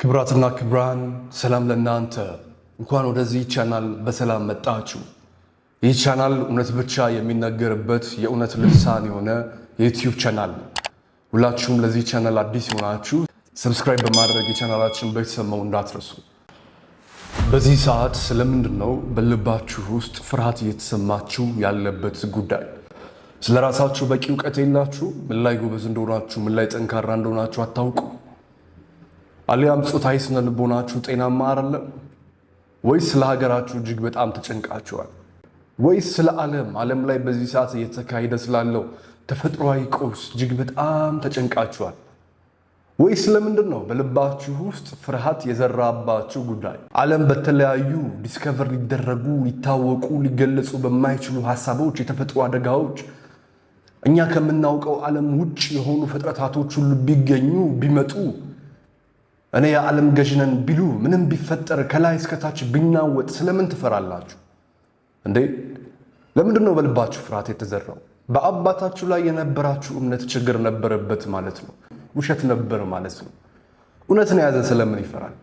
ክብራትና ክብራን ሰላም ለእናንተ እንኳን ወደዚህ ቻናል በሰላም መጣችሁ። ይህ ቻናል እውነት ብቻ የሚነገርበት የእውነት ልሳን የሆነ የዩቲዩብ ቻናል ነው። ሁላችሁም ለዚህ ቻናል አዲስ የሆናችሁ ሰብስክራይብ በማድረግ የቻናላችን ቤተሰብ መሆን እንዳትረሱ። በዚህ ሰዓት ስለምንድን ነው በልባችሁ ውስጥ ፍርሃት እየተሰማችሁ ያለበት ጉዳይ? ስለ ራሳችሁ በቂ እውቀት የላችሁ? ምን ላይ ጎበዝ እንደሆናችሁ፣ ምን ላይ ጠንካራ እንደሆናችሁ አታውቁ? አሊያም ጾታዊ ስነ ልቦናችሁ ጤናማ አይደለም? ወይስ ስለ ሀገራችሁ እጅግ በጣም ተጨንቃችኋል? ወይስ ስለ ዓለም ላይ በዚህ ሰዓት እየተካሄደ ስላለው ተፈጥሯዊ ቀውስ እጅግ በጣም ተጨንቃችኋል? ወይስ ስለምንድን ነው በልባችሁ ውስጥ ፍርሃት የዘራባችሁ ጉዳይ? ዓለም በተለያዩ ዲስከቨር ሊደረጉ ሊታወቁ ሊገለጹ በማይችሉ ሀሳቦች፣ የተፈጥሮ አደጋዎች እኛ ከምናውቀው ዓለም ውጭ የሆኑ ፍጥረታቶች ሁሉ ቢገኙ ቢመጡ እኔ የዓለም ገዥ ነን ቢሉ ምንም ቢፈጠር ከላይ እስከታች ቢናወጥ ስለምን ትፈራላችሁ እንዴ? ለምንድን ነው በልባችሁ ፍርሃት የተዘራው? በአባታችሁ ላይ የነበራችሁ እምነት ችግር ነበረበት ማለት ነው። ውሸት ነበር ማለት ነው። እውነትን የያዘ ስለምን ይፈራል?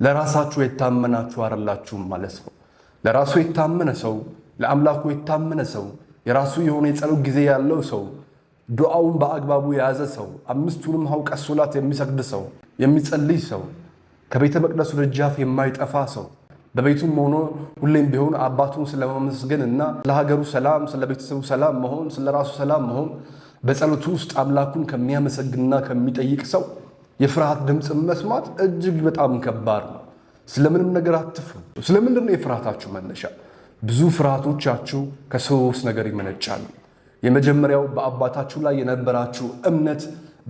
ለራሳችሁ የታመናችሁ አይደላችሁም ማለት ነው። ለራሱ የታመነ ሰው፣ ለአምላኩ የታመነ ሰው፣ የራሱ የሆነ የጸሎት ጊዜ ያለው ሰው፣ ዱዓውን በአግባቡ የያዘ ሰው፣ አምስቱንም ሐውቀት ሶላት የሚሰግድ ሰው፣ የሚጸልይ ሰው፣ ከቤተ መቅደሱ ደጃፍ የማይጠፋ ሰው፣ በቤቱም ሆኖ ሁሌም ቢሆን አባቱን ስለማመስገን እና ለሀገሩ ሰላም፣ ስለ ቤተሰቡ ሰላም መሆን፣ ስለ ራሱ ሰላም መሆን በጸሎቱ ውስጥ አምላኩን ከሚያመሰግንና ከሚጠይቅ ሰው የፍርሃት ድምፅ መስማት እጅግ በጣም ከባድ ነው። ስለምንም ነገር አትፍሩ። ስለምንድን ነው የፍርሃታችሁ መነሻ? ብዙ ፍርሃቶቻችሁ ከሶስት ነገር ይመነጫሉ። የመጀመሪያው በአባታችሁ ላይ የነበራችሁ እምነት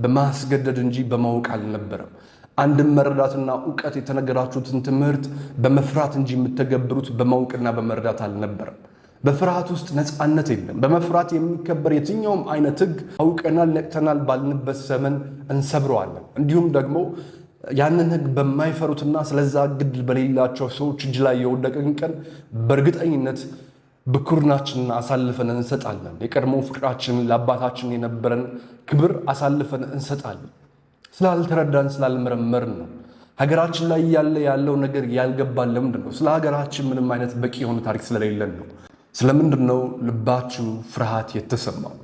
በማስገደድ እንጂ በማወቅ አልነበረም። አንድም መረዳትና እውቀት የተነገራችሁትን ትምህርት በመፍራት እንጂ የምትተገብሩት በማወቅና በመረዳት አልነበረም። በፍርሃት ውስጥ ነፃነት የለም። በመፍራት የሚከበር የትኛውም አይነት ሕግ አውቀናል ነቅተናል ባልንበት ዘመን እንሰብረዋለን። እንዲሁም ደግሞ ያንን ሕግ በማይፈሩትና ስለዛ ግድ በሌላቸው ሰዎች እጅ ላይ የወደቀን ቀን በእርግጠኝነት ብኩርናችንን አሳልፈን እንሰጣለን። የቀድሞ ፍቅራችንን ለአባታችን የነበረን ክብር አሳልፈን እንሰጣለን። ስላልተረዳን ስላልመረመርን ነው። ሀገራችን ላይ ያለው ነገር ያልገባን ለምንድን ነው? ስለ ሀገራችን ምንም አይነት በቂ የሆነ ታሪክ ስለሌለን ነው። ስለምንድን ነው ልባችሁ ፍርሃት የተሰማው?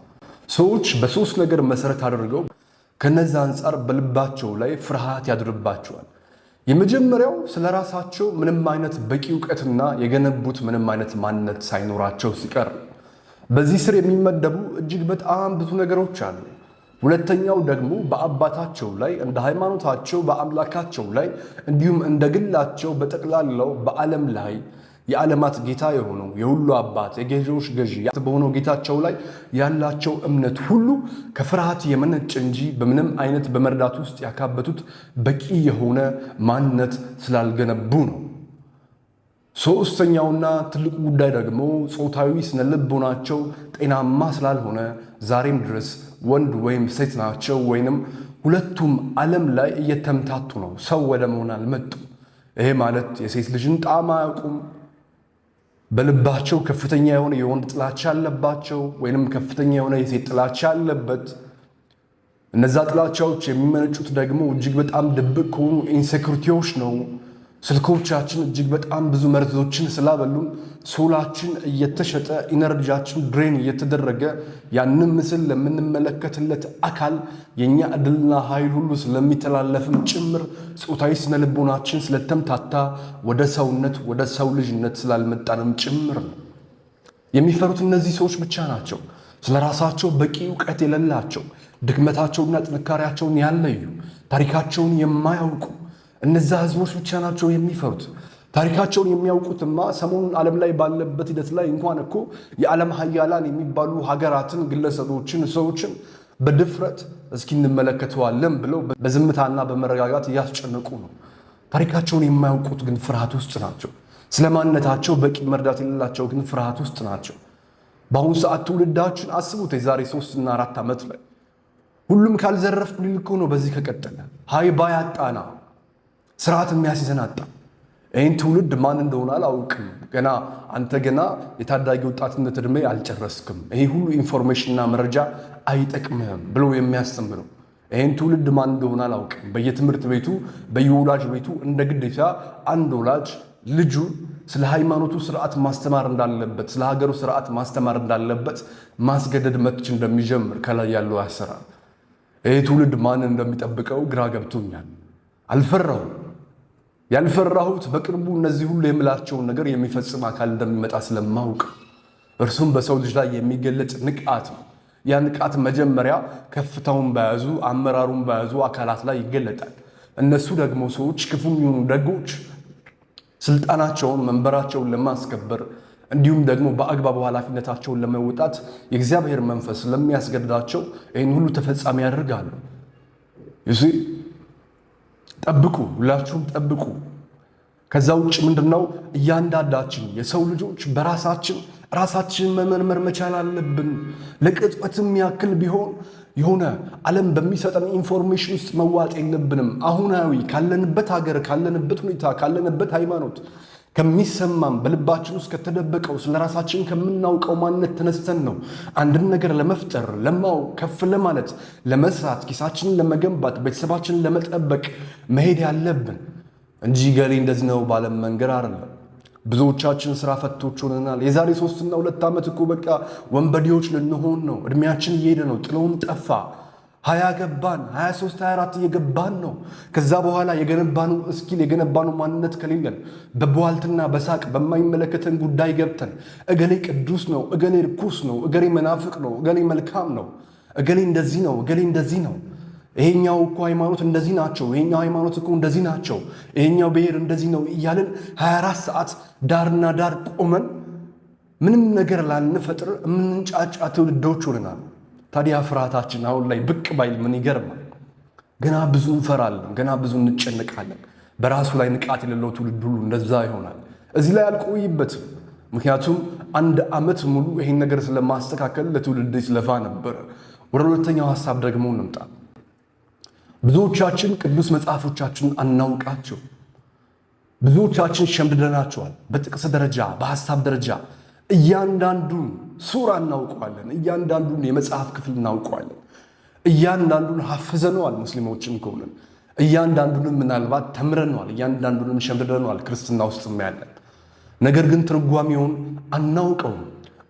ሰዎች በሶስት ነገር መሰረት አድርገው ከነዛ አንጻር በልባቸው ላይ ፍርሃት ያድርባቸዋል። የመጀመሪያው ስለ ራሳቸው ምንም አይነት በቂ እውቀትና የገነቡት ምንም አይነት ማንነት ሳይኖራቸው ሲቀር፣ በዚህ ስር የሚመደቡ እጅግ በጣም ብዙ ነገሮች አሉ። ሁለተኛው ደግሞ በአባታቸው ላይ እንደ ሃይማኖታቸው በአምላካቸው ላይ እንዲሁም እንደ ግላቸው በጠቅላላው በዓለም ላይ የዓለማት ጌታ የሆነው የሁሉ አባት የገዢዎች ገዢ በሆነው ጌታቸው ላይ ያላቸው እምነት ሁሉ ከፍርሃት የመነጨ እንጂ በምንም አይነት በመረዳት ውስጥ ያካበቱት በቂ የሆነ ማንነት ስላልገነቡ ነው። ሶስተኛውና ትልቁ ጉዳይ ደግሞ ጾታዊ ስነልቦናቸው ጤናማ ስላልሆነ ዛሬም ድረስ ወንድ ወይም ሴት ናቸው ወይንም ሁለቱም ዓለም ላይ እየተምታቱ ነው። ሰው ወደ መሆን አልመጡም። ይሄ ማለት የሴት ልጅን ጣዕም አያውቁም። በልባቸው ከፍተኛ የሆነ የወንድ ጥላቻ አለባቸው ወይንም ከፍተኛ የሆነ የሴት ጥላቻ አለበት። እነዛ ጥላቻዎች የሚመነጩት ደግሞ እጅግ በጣም ድብቅ ከሆኑ ኢንሴኩሪቲዎች ነው። ስልኮቻችን እጅግ በጣም ብዙ መርዞችን ስላበሉን ሶላችን እየተሸጠ ኢነርጂያችን ድሬን እየተደረገ ያንን ምስል ለምንመለከትለት አካል የእኛ ዕድልና ኃይል ሁሉ ስለሚተላለፍም ጭምር ጾታዊ ስነልቦናችን ስለተምታታ ወደ ሰውነት ወደ ሰው ልጅነት ስላልመጣንም ጭምር ነው። የሚፈሩት እነዚህ ሰዎች ብቻ ናቸው። ስለ ራሳቸው በቂ እውቀት የሌላቸው፣ ድክመታቸውና ጥንካሬያቸውን ያለዩ፣ ታሪካቸውን የማያውቁ እነዛ ህዝቦች ብቻ ናቸው የሚፈሩት። ታሪካቸውን የሚያውቁትማ ሰሞኑን ዓለም ላይ ባለበት ሂደት ላይ እንኳን እኮ የዓለም ሀያላን የሚባሉ ሀገራትን፣ ግለሰቦችን፣ ሰዎችን በድፍረት እስኪ እንመለከተዋለን ብለው በዝምታና በመረጋጋት እያስጨነቁ ነው። ታሪካቸውን የማያውቁት ግን ፍርሃት ውስጥ ናቸው። ስለ ማንነታቸው በቂ መረዳት የሌላቸው ግን ፍርሃት ውስጥ ናቸው። በአሁኑ ሰዓት ትውልዳችን አስቡት፣ የዛሬ 3 እና 4 ዓመት ላይ ሁሉም ካልዘረፍኩ ሊል እኮ ነው። በዚህ ከቀጠለ ሃይባ ያጣና ስርዓት የሚያስይዘን አጣ። ይህን ትውልድ ማን እንደሆነ አላውቅም። አንተ ገና የታዳጊ ወጣትነት ዕድሜ አልጨረስክም፣ ይሄ ሁሉ ኢንፎርሜሽንና መረጃ አይጠቅምህም ብሎ የሚያስተምረው ይህን ትውልድ ማን እንደሆነ አላውቅም። በየትምህርት ቤቱ በየወላጅ ቤቱ እንደ ግዴታ አንድ ወላጅ ልጁ ስለ ሃይማኖቱ ስርዓት ማስተማር እንዳለበት፣ ስለ ሀገሩ ስርዓት ማስተማር እንዳለበት ማስገደድ መጥች እንደሚጀምር ከላይ ያለው ያሰራል። ይህ ትውልድ ማን እንደሚጠብቀው ግራ ገብቶኛል። አልፈራሁም። ያልፈራሁት በቅርቡ እነዚህ ሁሉ የምላቸውን ነገር የሚፈጽም አካል እንደሚመጣ ስለማውቅ፣ እርሱም በሰው ልጅ ላይ የሚገለጽ ንቃት ነው። ያ ንቃት መጀመሪያ ከፍታውን በያዙ አመራሩን በያዙ አካላት ላይ ይገለጣል። እነሱ ደግሞ ሰዎች ክፉም ይሁኑ ደጎች ስልጣናቸውን መንበራቸውን ለማስከበር እንዲሁም ደግሞ በአግባቡ ኃላፊነታቸውን ለመወጣት የእግዚአብሔር መንፈስ ለሚያስገድዳቸው ይህን ሁሉ ተፈጻሚ ያደርጋሉ። ጠብቁ፣ ሁላችሁም ጠብቁ። ከዛ ውጭ ምንድነው? እያንዳንዳችን የሰው ልጆች ራሳችን መመርመር መቻል አለብን። ለቅጽበትም ያክል ቢሆን የሆነ ዓለም በሚሰጠን ኢንፎርሜሽን ውስጥ መዋጥ የለብንም። አሁናዊ ካለንበት ሀገር፣ ካለንበት ሁኔታ፣ ካለንበት ሃይማኖት ከሚሰማም በልባችን ውስጥ ከተደበቀው ስለ ራሳችን ከምናውቀው ማንነት ተነስተን ነው አንድን ነገር ለመፍጠር፣ ለማወቅ፣ ከፍ ለማለት፣ ለመስራት፣ ኪሳችንን ለመገንባት፣ ቤተሰባችንን ለመጠበቅ መሄድ ያለብን እንጂ ገሌ እንደዚህ ነው ባለም መንገድ አይደለም። ብዙዎቻችን ስራ ፈቶች ሆነናል። የዛሬ 3 እና 2 ዓመት እኮ በቃ ወንበዴዎች ልንሆን ነው። እድሜያችን እየሄደ ነው። ጥለውን ጠፋ። 20 ገባን፣ 23 24 እየገባን ነው። ከዛ በኋላ የገነባኑ እስኪል የገነባኑ ማንነት ከሌለን በቧልትና በሳቅ በማይመለከተን ጉዳይ ገብተን እገሌ ቅዱስ ነው፣ እገሌ ርኩስ ነው፣ እገሌ መናፍቅ ነው፣ እገሌ መልካም ነው፣ እገሌ እንደዚህ ነው፣ እገሌ እንደዚህ ነው፣ ይሄኛው እኮ ሃይማኖት እንደዚህ ናቸው፣ ይሄኛው ሃይማኖት እኮ እንደዚህ ናቸው፣ ይሄኛው ብሔር እንደዚህ ነው እያልን 24 ሰዓት ዳርና ዳር ቆመን ምንም ነገር ላንፈጥር የምንጫጫ ትውልዶች ሆነናል። ታዲያ ፍርሃታችን አሁን ላይ ብቅ ባይል ምን ይገርማል? ገና ብዙ እንፈራለን፣ ገና ብዙ እንጨነቃለን። በራሱ ላይ ንቃት የሌለው ትውልድ ሁሉ እንደዛ ይሆናል። እዚህ ላይ አልቆይበትም። ምክንያቱም 1 ዓመት ሙሉ ይሄን ነገር ስለማስተካከል ለትውልድ ስለፋ ነበረ። ወደ ሁለተኛው ሐሳብ ደግሞ እንምጣ። ብዙዎቻችን ቅዱስ መጽሐፎቻችን አናውቃቸው። ብዙዎቻችን ሸምድደናቸዋል። በጥቅስ ደረጃ፣ በሐሳብ ደረጃ እያንዳንዱን ሱራ እናውቀዋለን። እያንዳንዱን የመጽሐፍ ክፍል እናውቀዋለን። እያንዳንዱን ሐፍዘነዋል። ሙስሊሞችን ከሆነን እያንዳንዱንም ምናልባት ተምረነዋል። እያንዳንዱንም ሸምድደነዋል። ክርስትና ውስጥም ያለን ነገር ግን ትርጓሜውን አናውቀውም።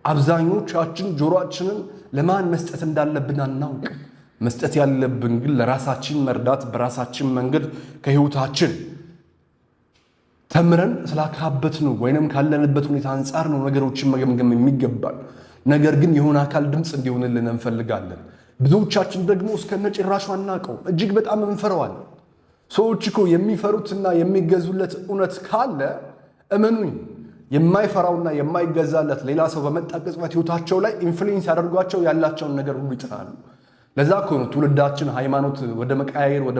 አብዛኞቻችን ጆሮአችንን ለማን መስጠት እንዳለብን አናውቅም። መስጠት ያለብን ግን ለራሳችን መርዳት፣ በራሳችን መንገድ ከህይወታችን ተምረን ስላካበት ነው ወይንም ካለንበት ሁኔታ አንጻር ነው ነገሮችን መገምገም የሚገባል። ነገር ግን የሆነ አካል ድምፅ እንዲሆንልን እንፈልጋለን። ብዙዎቻችን ደግሞ እስከነጭራሹ አናውቀው፣ እጅግ በጣም እንፈራዋለን። ሰዎች እኮ የሚፈሩትና የሚገዙለት እውነት ካለ እመኑኝ የማይፈራውና የማይገዛለት ሌላ ሰው በመጣ ቅጽበት ህይወታቸው ላይ ኢንፍሉዌንስ ያደርጓቸው ያላቸውን ነገር ሁሉ ይጥላሉ። ለዛ እኮ ነው ትውልዳችን ሃይማኖት ወደ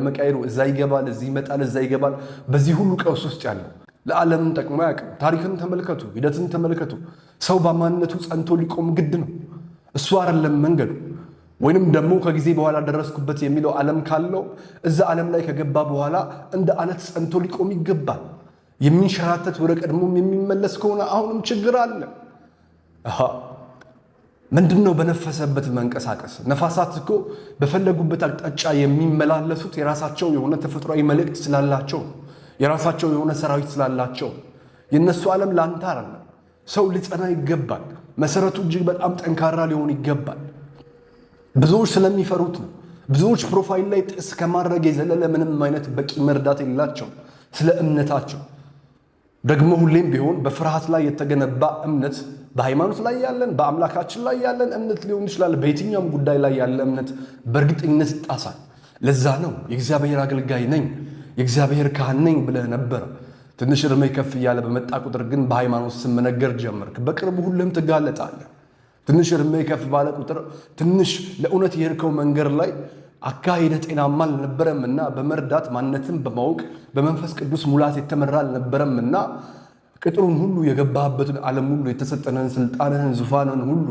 መቃየሩ እዛ ይገባል፣ እዚህ ይመጣል፣ እዛ ይገባል። በዚህ ሁሉ ቀውስ ውስጥ ያለው ለዓለምን ጠቅሞ ያውቅም። ታሪክን ተመልከቱ፣ ሂደትን ተመልከቱ። ሰው በማንነቱ ጸንቶ ሊቆም ግድ ነው። እሱ አይደለም መንገዱ። ወይንም ደግሞ ከጊዜ በኋላ ደረስኩበት የሚለው ዓለም ካለው እዛ ዓለም ላይ ከገባ በኋላ እንደ አለት ጸንቶ ሊቆም ይገባል። የሚንሸራተት ወደ ቀድሞም የሚመለስ ከሆነ አሁንም ችግር አለ። ምንድነው በነፈሰበት መንቀሳቀስ? ነፋሳት እኮ በፈለጉበት አቅጣጫ የሚመላለሱት የራሳቸው የሆነ ተፈጥሯዊ መልእክት ስላላቸው፣ የራሳቸው የሆነ ሰራዊት ስላላቸው። የነሱ ዓለም ላንተ አይደለም። ሰው ሊጸና ይገባል። መሰረቱ እጅግ በጣም ጠንካራ ሊሆን ይገባል። ብዙዎች ስለሚፈሩት ነው። ብዙዎች ፕሮፋይል ላይ ጥቅስ ከማድረግ የዘለለ ምንም አይነት በቂ መርዳት የሌላቸው ስለ እምነታቸው። ደግሞ ሁሌም ቢሆን በፍርሃት ላይ የተገነባ እምነት በሃይማኖት ላይ ያለን በአምላካችን ላይ ያለን እምነት ሊሆን ይችላል። በየትኛውም ጉዳይ ላይ ያለ እምነት በእርግጠኝነት ይጣሳል። ለዛ ነው የእግዚአብሔር አገልጋይ ነኝ የእግዚአብሔር ካህን ነኝ ብለህ ነበር። ትንሽ እድሜ ከፍ እያለ በመጣ ቁጥር ግን በሃይማኖት ስም መነገር ጀመርክ። በቅርቡ ሁሉም ትጋለጣለህ። ትንሽ እድሜ ከፍ ባለ ቁጥር ትንሽ ለእውነት የሄድከው መንገድ ላይ አካሄደ ጤናማ አልነበረምና በመርዳት ማንነትን በማወቅ በመንፈስ ቅዱስ ሙላት የተመራ አልነበረምና ቅጥሩን ሁሉ የገባህበትን ዓለም ሁሉ የተሰጠነን ስልጣንህን ዙፋንን ሁሉ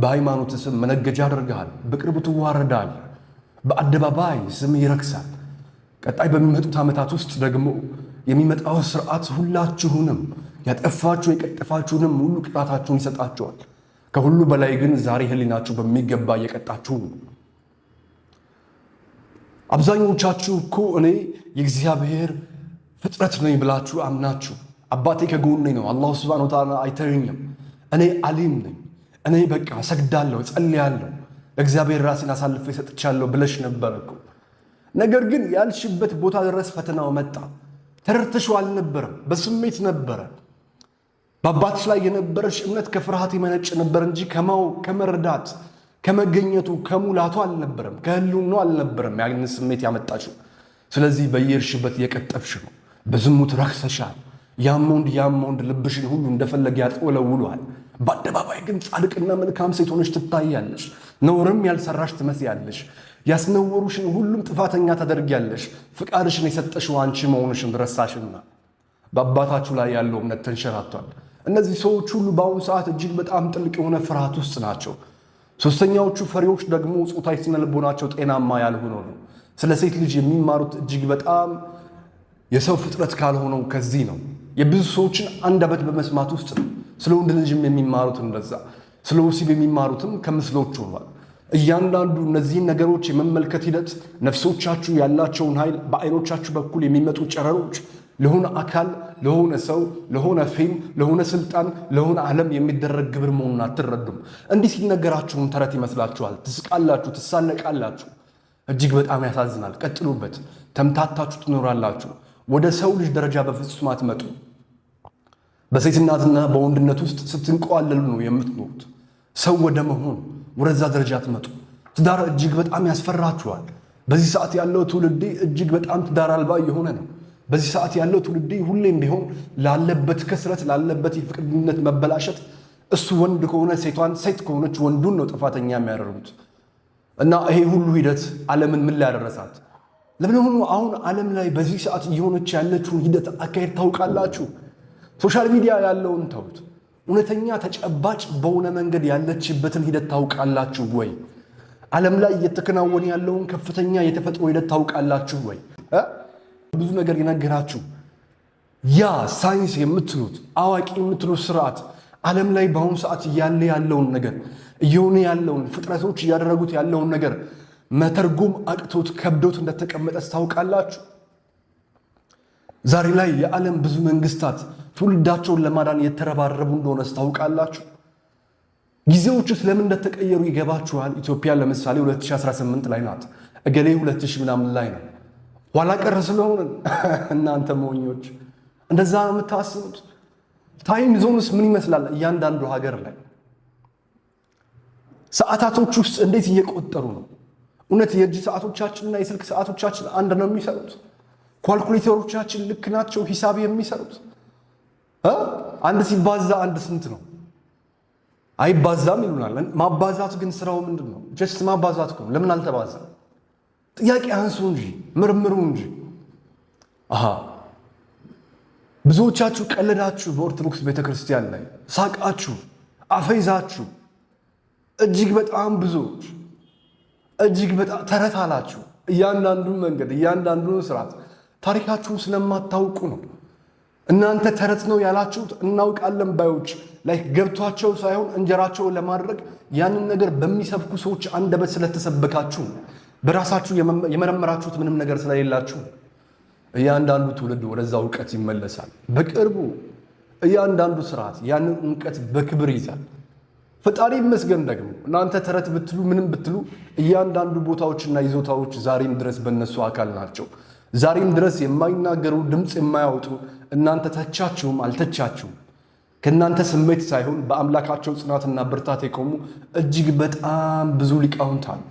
በሃይማኖት ስም መነገጃ አድርገሃል። በቅርቡ ትዋረዳል። በአደባባይ ስም ይረክሳል። ቀጣይ በሚመጡት ዓመታት ውስጥ ደግሞ የሚመጣው ስርዓት ሁላችሁንም ያጠፋችሁ የቀጠፋችሁንም ሁሉ ቅጣታችሁን ይሰጣችኋል። ከሁሉ በላይ ግን ዛሬ ህሊናችሁ በሚገባ እየቀጣችሁ ነው። አብዛኞቻችሁ እኮ እኔ የእግዚአብሔር ፍጥረት ነኝ ብላችሁ አምናችሁ አባቴ ከጎኔ ነው፣ አላሁ ሱብሓነሁ ወተዓላ አይተወኝም፣ እኔ አሊም ነኝ፣ እኔ በቃ ሰግዳለሁ፣ ጸልያለሁ፣ ለእግዚአብሔር ራሴን አሳልፌ ሰጥቻለሁ ብለሽ ነበር እኮ። ነገር ግን ያልሽበት ቦታ ድረስ ፈተናው መጣ። ተረድተሽው አልነበረም፣ በስሜት ነበረ። በአባትሽ ላይ የነበረሽ እምነት ከፍርሃት የመነጭ ነበር እንጂ ከመረዳት ከመገኘቱ ከሙላቱ አልነበረም፣ ከህልውናው አልነበረም ያን ስሜት ያመጣሽው። ስለዚህ በየርሽበት የቀጠፍሽ ነው። በዝሙት ረክሰሻል። ያም ወንድ ልብሽን ሁሉ እንደፈለገ ያጥወለውሏል። በአደባባይ ግን ጻድቅና መልካም ሴት ሆነሽ ትታያለሽ። ነውርም ያልሰራሽ ትመስያለሽ። ያስነወሩሽን ሁሉም ጥፋተኛ ታደርጊያለሽ። ፍቃድሽን የሰጠሽው አንቺ መሆንሽን ረሳሽና በአባታችሁ ላይ ያለው እምነት ተንሸራቷል። እነዚህ ሰዎች ሁሉ በአሁኑ ሰዓት እጅግ በጣም ጥልቅ የሆነ ፍርሃት ውስጥ ናቸው። ሶስተኛዎቹ ፈሪዎች ደግሞ ጾታዊ ስነ ልቦናቸው ጤናማ ያልሆነ ነው። ስለ ሴት ልጅ የሚማሩት እጅግ በጣም የሰው ፍጥረት ካልሆነው ከዚህ ነው። የብዙ ሰዎችን አንደበት በመስማት ውስጥ ነው። ስለ ወንድ ልጅም የሚማሩት እንደዛ፣ ስለ ወሲብ የሚማሩትም ከምስሎች ሆኗል። እያንዳንዱ እነዚህን ነገሮች የመመልከት ሂደት ነፍሶቻችሁ ያላቸውን ኃይል በአይኖቻችሁ በኩል የሚመጡ ጨረሮች ለሆነ አካል፣ ለሆነ ሰው፣ ለሆነ ፌም፣ ለሆነ ስልጣን፣ ለሆነ ዓለም የሚደረግ ግብር መሆኑን አትረዱም። እንዲህ ሲነገራችሁም ተረት ይመስላችኋል። ትስቃላችሁ፣ ትሳለቃላችሁ። እጅግ በጣም ያሳዝናል። ቀጥሉበት። ተምታታችሁ ትኖራላችሁ። ወደ ሰው ልጅ ደረጃ በፍጹም አትመጡ። በሴትናትና በወንድነት ውስጥ ስትንቀዋለሉ ነው የምትኖሩት። ሰው ወደ መሆን ወደዛ ደረጃ አትመጡ። ትዳር እጅግ በጣም ያስፈራችኋል። በዚህ ሰዓት ያለው ትውልዴ እጅግ በጣም ትዳር አልባ የሆነ ነው። በዚህ ሰዓት ያለው ትውልዴ ሁሌም ቢሆን ላለበት ከስረት፣ ላለበት የፍቅር ግንኙነት መበላሸት እሱ ወንድ ከሆነ ሴቷን፣ ሴት ከሆነች ወንዱን ነው ጥፋተኛ የሚያደርጉት። እና ይሄ ሁሉ ሂደት ዓለምን ምን ላይ ያደረሳት? ለምንሆኑ አሁን ዓለም ላይ በዚህ ሰዓት እየሆነች ያለችውን ሂደት አካሄድ ታውቃላችሁ? ሶሻል ሚዲያ ያለውን ተውት። እውነተኛ ተጨባጭ በሆነ መንገድ ያለችበትን ሂደት ታውቃላችሁ ወይ? ዓለም ላይ እየተከናወነ ያለውን ከፍተኛ የተፈጥሮ ሂደት ታውቃላችሁ ወይ? ብዙ ነገር የነገራችሁ ያ ሳይንስ የምትሉት አዋቂ የምትሉት ስርዓት ዓለም ላይ በአሁኑ ሰዓት እያለ ያለውን ነገር እየሆነ ያለውን ፍጥረቶች እያደረጉት ያለውን ነገር መተርጎም አቅቶት ከብዶት እንደተቀመጠ ታውቃላችሁ? ዛሬ ላይ የዓለም ብዙ መንግስታት ትውልዳቸውን ለማዳን የተረባረቡ እንደሆነ ታውቃላችሁ? ጊዜዎቹ ስለምን እንደተቀየሩ ይገባችኋል? ኢትዮጵያ ለምሳሌ 2018 ላይ ናት። እገሌ 2000 ምናምን ላይ ነው። ኋላ ቀር ስለሆነ እናንተ ሞኞች እንደዛ ነው የምታስቡት። ታይም ዞንስ ምን ይመስላል? እያንዳንዱ ሀገር ላይ ሰዓታቶች ውስጥ እንዴት እየቆጠሩ ነው? እውነት የእጅ ሰዓቶቻችንና የስልክ ሰዓቶቻችን አንድ ነው የሚሰሩት? ኳልኩሌተሮቻችን ልክ ናቸው ሂሳብ የሚሰሩት? አንድ ሲባዛ አንድ ስንት ነው? አይባዛም ይሉናል። ማባዛት ግን ስራው ምንድን ነው? ጀስት ማባዛት ነው። ለምን አልተባዛም? ጥያቄ አንሱ እንጂ ምርምሩ እንጂ። ብዙዎቻችሁ ቀለዳችሁ፣ በኦርቶዶክስ ቤተክርስቲያን ላይ ሳቃችሁ፣ አፈይዛችሁ። እጅግ በጣም ብዙዎች እጅግ በጣም ተረት አላችሁ። እያንዳንዱን መንገድ እያንዳንዱን ስርዓት ታሪካችሁን ስለማታውቁ ነው። እናንተ ተረት ነው ያላችሁት እናውቃለን ባዮች ላይ ገብቷቸው ሳይሆን እንጀራቸውን ለማድረግ ያንን ነገር በሚሰብኩ ሰዎች አንደበት ስለተሰበካችሁ፣ በራሳችሁ የመረመራችሁት ምንም ነገር ስለሌላችሁ እያንዳንዱ ትውልድ ወደዛ እውቀት ይመለሳል። በቅርቡ እያንዳንዱ ስርዓት ያንን እውቀት በክብር ይዛል። ፈጣሪ ይመስገን። ደግሞ እናንተ ተረት ብትሉ ምንም ብትሉ እያንዳንዱ ቦታዎችና ይዞታዎች ዛሬም ድረስ በእነሱ አካል ናቸው። ዛሬም ድረስ የማይናገሩ ድምፅ የማያወጡ እናንተ ተቻችሁም አልተቻችሁም ከእናንተ ስሜት ሳይሆን በአምላካቸው ጽናትና ብርታት የቆሙ እጅግ በጣም ብዙ ሊቃውንት አሉ።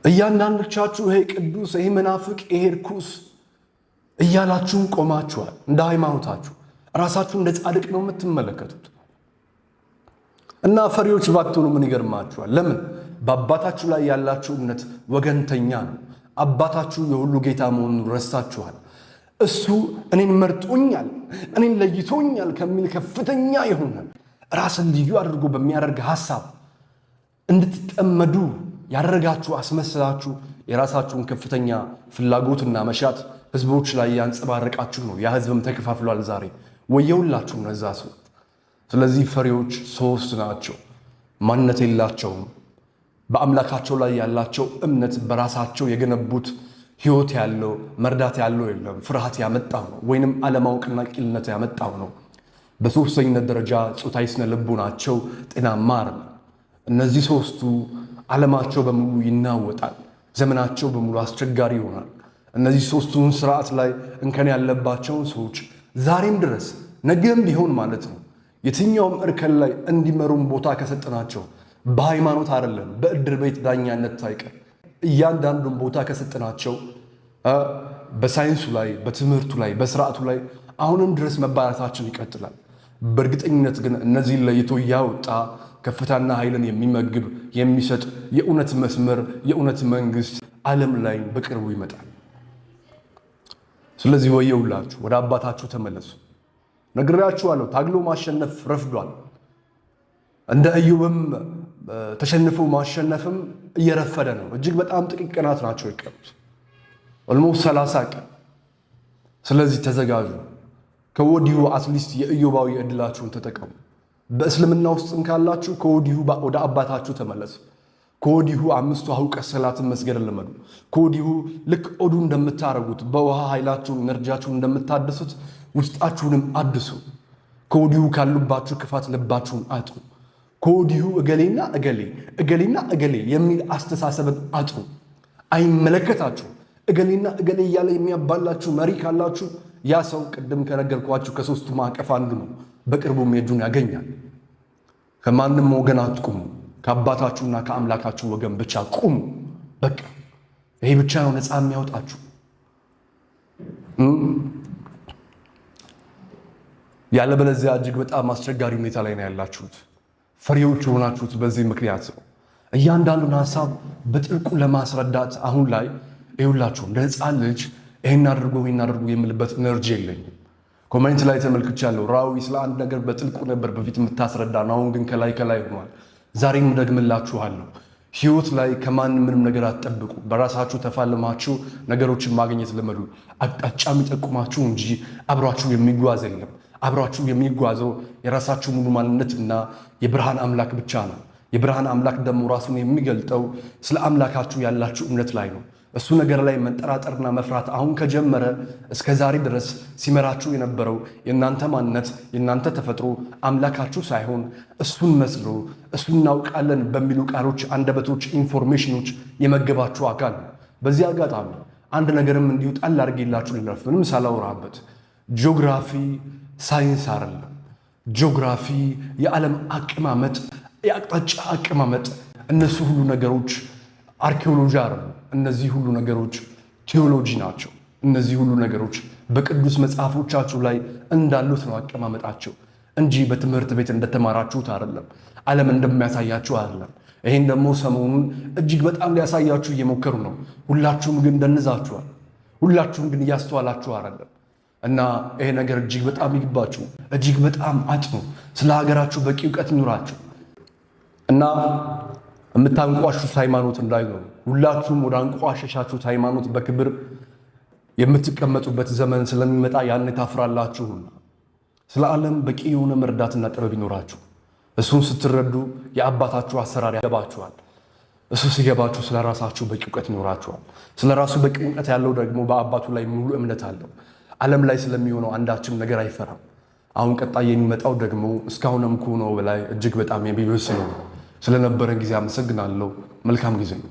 እያንዳንዶቻችሁ ይሄ ቅዱስ፣ ይሄ መናፍቅ፣ ይሄ ርኩስ እያላችሁ ቆማችኋል። እንደ ሃይማኖታችሁ ራሳችሁ እንደ ጻድቅ ነው የምትመለከቱት። እና ፈሪዎች ባትሆኑ ምን ይገርማችኋል? ለምን? በአባታችሁ ላይ ያላችሁ እምነት ወገንተኛ ነው። አባታችሁ የሁሉ ጌታ መሆኑን ረስታችኋል። እሱ እኔን መርጦኛል፣ እኔን ለይቶኛል ከሚል ከፍተኛ የሆነ ራስን ልዩ አድርጎ በሚያደርግ ሐሳብ እንድትጠመዱ ያደረጋችሁ አስመስላችሁ የራሳችሁን ከፍተኛ ፍላጎትና መሻት ህዝቦች ላይ ያንጸባረቃችሁ ነው። ያ ህዝብም ተከፋፍሏል። ዛሬ ወየውላችሁ እነዛ ሰዎች። ስለዚህ ፈሪዎች ሶስት ናቸው። ማንነት የላቸውም፣ በአምላካቸው ላይ ያላቸው እምነት በራሳቸው የገነቡት ሕይወት ያለው መርዳት ያለው የለም። ፍርሃት ያመጣው ነው ወይንም አለማወቅና ቂልነት ያመጣው ነው። በሶስተኝነት ደረጃ ጾታዊ ስነ ልቦናቸው ጤናማ አይደለም። እነዚህ ሶስቱ ዓለማቸው በሙሉ ይናወጣል። ዘመናቸው በሙሉ አስቸጋሪ ይሆናል። እነዚህ ሶስቱን ስርዓት ላይ እንከን ያለባቸውን ሰዎች ዛሬም ድረስ ነገም ቢሆን ማለት ነው የትኛውም እርከን ላይ እንዲመሩን ቦታ ከሰጠናቸው በሃይማኖት አይደለም በእድር ቤት ዳኛነት ሳይቀር እያንዳንዱን ቦታ ከሰጠናቸው በሳይንሱ ላይ በትምህርቱ ላይ በስርዓቱ ላይ አሁንም ድረስ መባላታችን ይቀጥላል። በእርግጠኝነት ግን እነዚህን ለይቶ ያወጣ ከፍታና ኃይልን የሚመግብ የሚሰጥ የእውነት መስመር የእውነት መንግስት ዓለም ላይ በቅርቡ ይመጣል። ስለዚህ ወየውላችሁ ወደ አባታችሁ ተመለሱ። ነግሬያችኋለሁ፣ ታግሎ ማሸነፍ ረፍዷል። እንደ ኢዮብም ተሸንፎ ማሸነፍም እየረፈደ ነው። እጅግ በጣም ጥቂት ቀናት ናቸው የቀሩት፣ ኦልሞስት 30 ቀን። ስለዚህ ተዘጋጁ። ከወዲሁ አትሊስት የኢዮባዊ ዕድላችሁን ተጠቀሙ። በእስልምና ውስጥም ካላችሁ ከወዲሁ ወደ አባታችሁ ተመለሱ። ከወዲሁ 5 አውቀት ሰላትን መስገድ ልመዱ። ከወዲሁ ልክ ኦዱ እንደምታረጉት በውሃ ኃይላችሁን ኤነርጂያችሁን እንደምታድሱት ውስጣችሁንም አድሱ። ከወዲሁ ካሉባችሁ ክፋት ልባችሁን አጥሩ። ከወዲሁ እገሌና እገሌ የሚል አስተሳሰብን አጥሩ። አይመለከታችሁ። እገሌና እገሌ እያለ የሚያባላችሁ መሪ ካላችሁ ያ ሰው ቅድም ከነገርኳችሁ ከሶስቱ ማዕቀፍ አንዱ ነው። በቅርቡም የእጁን ያገኛል። ከማንም ወገን አትቁሙ። ከአባታችሁና ከአምላካችሁ ወገን ብቻ ቁሙ። በቃ ይሄ ብቻ ነው ነፃ የሚያወጣችሁ። ያለበለዚያ እጅግ በጣም አስቸጋሪ ሁኔታ ላይ ነው ያላችሁት። ፈሪዎች ሆናችሁት በዚህ ምክንያት ነው። እያንዳንዱን ሀሳብ በጥልቁ ለማስረዳት አሁን ላይ ይሁላችሁ እንደ ሕፃን ልጅ ይህን አድርጎ የምልበት ኤነርጂ የለኝም። ኮሜንት ላይ ተመልክቻለሁ። ራዊ ስለ አንድ ነገር በጥልቁ ነበር በፊት የምታስረዳን፣ አሁን ግን ከላይ ሆኗል። ዛሬም ደግምላችኋለሁ፣ ህይወት ላይ ከማን ምንም ነገር አትጠብቁ። በራሳችሁ ተፋልማችሁ ነገሮችን ማግኘት ልመዱ። አቅጣጫ የሚጠቁማችሁ እንጂ አብሯችሁ የሚጓዝ የለም። አብሯችሁ የሚጓዘው የራሳችሁ ሙሉ ማንነትና የብርሃን አምላክ ብቻ ነው። የብርሃን አምላክ ደግሞ ራሱን የሚገልጠው ስለ አምላካችሁ ያላችሁ እምነት ላይ ነው። እሱ ነገር ላይ መንጠራጠርና መፍራት አሁን ከጀመረ እስከ ዛሬ ድረስ ሲመራችሁ የነበረው የእናንተ ማንነት የእናንተ ተፈጥሮ አምላካችሁ ሳይሆን እሱን መስሎ እሱን እናውቃለን በሚሉ ቃሎች፣ አንደበቶች፣ ኢንፎርሜሽኖች የመገባችሁ አካል ነው። በዚህ አጋጣሚ አንድ ነገርም እንዲሁ ጣል አድርጌላችሁ ልለፍ፣ ምንም ሳላወራበት። ጂኦግራፊ ሳይንስ አይደለም። ጂኦግራፊ የዓለም አቀማመጥ፣ የአቅጣጫ አቀማመጥ፣ እነሱ ሁሉ ነገሮች አርኪኦሎጂ አይደለም። እነዚህ ሁሉ ነገሮች ቴዎሎጂ ናቸው። እነዚህ ሁሉ ነገሮች በቅዱስ መጽሐፎቻችሁ ላይ እንዳሉት ነው አቀማመጣቸው እንጂ በትምህርት ቤት እንደተማራችሁት አይደለም። ዓለም እንደሚያሳያችሁ አይደለም። ይሄን ደግሞ ሰሞኑን እጅግ በጣም ሊያሳያችሁ እየሞከሩ ነው። ሁላችሁም ግን ደንዛችኋል። ሁላችሁም ግን እያስተዋላችሁ አይደለም። እና ይሄ ነገር እጅግ በጣም ይግባችሁ፣ እጅግ በጣም አጥኑ። ስለ ሀገራችሁ በቂ እውቀት ይኑራችሁ እና የምታንቋሹት ሃይማኖት እንዳይኖር ሁላችሁም ወደ አንቋሸሻችሁት ሃይማኖት በክብር የምትቀመጡበት ዘመን ስለሚመጣ ያን ታፍራላችሁና ስለ ዓለም በቂ የሆነ መርዳትና ጥበብ ይኖራችሁ። እሱን ስትረዱ የአባታችሁ አሰራር ያገባችኋል። እሱ ሲገባችሁ ስለ ራሳችሁ በቂ እውቀት ይኖራችኋል። ስለ ራሱ በቂ እውቀት ያለው ደግሞ በአባቱ ላይ ሙሉ እምነት አለው። ዓለም ላይ ስለሚሆነው አንዳችም ነገር አይፈራም። አሁን ቀጣይ የሚመጣው ደግሞ እስካሁንም ከሆነው በላይ እጅግ በጣም የሚብስ ነው። ስለነበረን ጊዜ አመሰግናለሁ። መልካም ጊዜ ነው።